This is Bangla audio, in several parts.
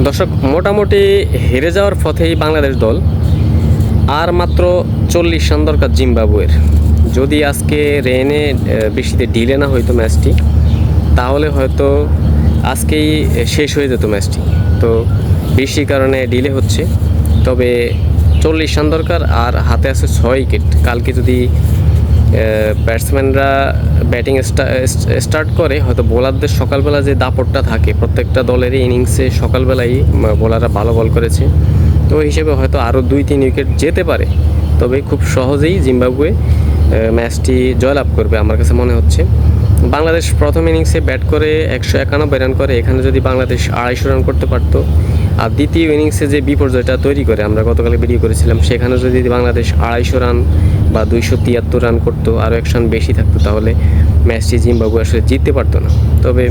দর্শক, মোটামুটি হেরে যাওয়ার পথেই বাংলাদেশ দল। আর মাত্র 40 রান দরকার জিম্বাবুয়ের। যদি আজকে রেনে বৃষ্টিতে ঢিলে না হইতো ম্যাচটি, তাহলে হয়তো আজকেই শেষ হয়ে যেত ম্যাচটি। তো বৃষ্টির কারণে ডিলে হচ্ছে, তবে 40 রান দরকার আর হাতে আছে 6 উইকেট। কালকে যদি ব্যাটসম্যানরা ব্যাটিং স্টার্ট করে, হয়তো বোলারদের সকালবেলা যে দাপটটা থাকে, প্রত্যেকটা দলেরই ইনিংসে সকালবেলাই বোলাররা ভালো বল করেছে, তো হিসেবে হয়তো আরও 2-3 উইকেট যেতে পারে। তবে খুব সহজেই জিম্বাবুয়ে ম্যাচটি জয়লাভ করবে আমার কাছে মনে হচ্ছে। বাংলাদেশ প্রথম ইনিংসে ব্যাট করে 191 রান করে, এখানে যদি বাংলাদেশ 250 রান করতে পারতো, আর দ্বিতীয় ইনিংসে যে বিপর্যয়টা তৈরি করে আমরা গতকালে ভিডিও করেছিলাম, সেখানে যদি বাংলাদেশ 250 রান বা 273 রান করতো, আরও 1 রান বেশি থাকতো, তাহলে ম্যাচটি জিম্বাবুয়ে আসলে জিততে পারতো না। তবে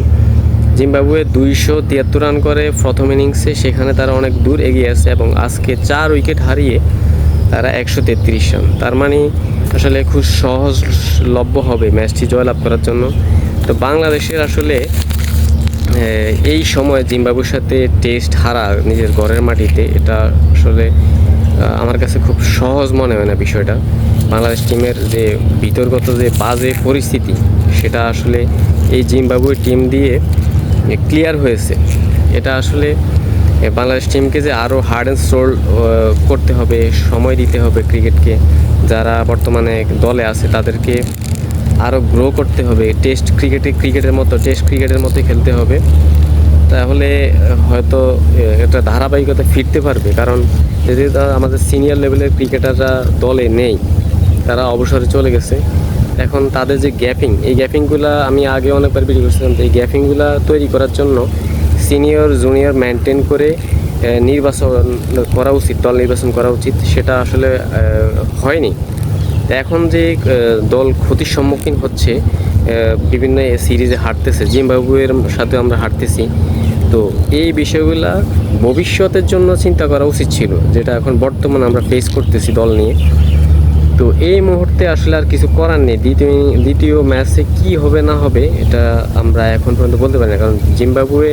জিম্বাবুয়ে 273 রান করে প্রথম ইনিংসে, সেখানে তারা অনেক দূর এগিয়ে আছে এবং আজকে 4 উইকেট হারিয়ে তারা 133 রান। তার মানে আসলে খুব সহজলভ্য হবে ম্যাচটি জয়লাভ করার জন্য। তো বাংলাদেশের আসলে এই সময় জিম্বাবুয়ের সাথে টেস্ট হারা নিজের ঘরের মাটিতে, এটা আসলে আমার কাছে খুব সহজ মনে হয় না বিষয়টা। বাংলাদেশ টিমের যে বিতর্গত যে বাজে পরিস্থিতি, সেটা আসলে এই জিম্বাবুয়ে টিম দিয়ে ক্লিয়ার হয়েছে। এটা আসলে বাংলাদেশ টিমকে যে আরও হার্ড অ্যান্ড সোল করতে হবে, সময় দিতে হবে ক্রিকেটকে, যারা বর্তমানে দলে আছে তাদেরকে আরও গ্রো করতে হবে। টেস্ট ক্রিকেটের মতোই খেলতে হবে, তাহলে হয়তো একটা ধারাবাহিকতা ফিরতে পারবে। কারণ যদি আমাদের সিনিয়র লেভেলের ক্রিকেটাররা দলে নেই, তারা অবসরে চলে গেছে, এখন তাদের যে এই গ্যাপিংগুলো আমি আগে অনেকবার ভিডিও করেছিলাম। তো এই গ্যাপিংগুলো তৈরি করার জন্য সিনিয়র জুনিয়র মেনটেন করে নির্বাচন করা উচিত, দল নির্বাচন করা উচিত। সেটা আসলে হয়নি। তো এখন যে দল ক্ষতির সম্মুখীন হচ্ছে, বিভিন্ন সিরিজে হারতেছে, জিম্বাবুয়ের সাথে আমরা হারতেছি, তো এই বিষয়গুলা ভবিষ্যতের জন্য চিন্তা করা উচিত ছিল, যেটা এখন বর্তমানে আমরা ফেস করতেছি দল নিয়ে। তো এই মুহূর্তে আসলে আর কিছু করার নেই। দ্বিতীয় ম্যাচে কি হবে না হবে এটা আমরা এখন পর্যন্ত বলতে পারি না, কারণ জিম্বাবুয়ে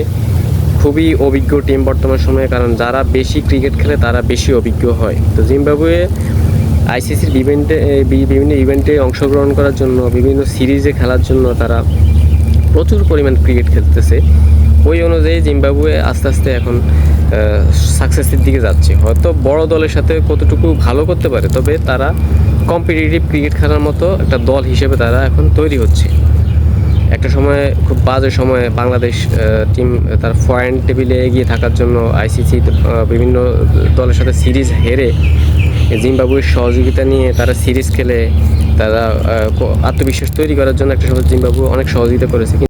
খুবই অভিজ্ঞ টিম বর্তমান সময়ে। কারণ যারা বেশি ক্রিকেট খেলে তারা বেশি অভিজ্ঞ হয়। তো জিম্বাবুয়ে আইসিসির বিভিন্ন ইভেন্টে অংশগ্রহণ করার জন্য, বিভিন্ন সিরিজে খেলার জন্য তারা প্রচুর পরিমাণ ক্রিকেট খেলতেছে। ওই অনুযায়ী জিম্বাবুয়ে আস্তে আস্তে এখন সাকসেসের দিকে যাচ্ছে। হয়তো বড় দলের সাথে কতটুকু ভালো করতে পারে, তবে তারা কম্পিটিটিভ ক্রিকেট খেলার মতো একটা দল হিসেবে তারা এখন তৈরি হচ্ছে। একটা সময়, খুব বাজে সময়ে, বাংলাদেশ টিম তার পয়েন্ট টেবিলে এগিয়ে থাকার জন্য আইসিসি বিভিন্ন দলের সাথে সিরিজ হেরে, জিম্বাবুয়ের সহযোগিতা নিয়ে তারা সিরিজ খেলে, তারা আত্মবিশ্বাস তৈরি করার জন্য একটা সময় জিম্বাবুয়ে অনেক সহযোগিতা করেছে।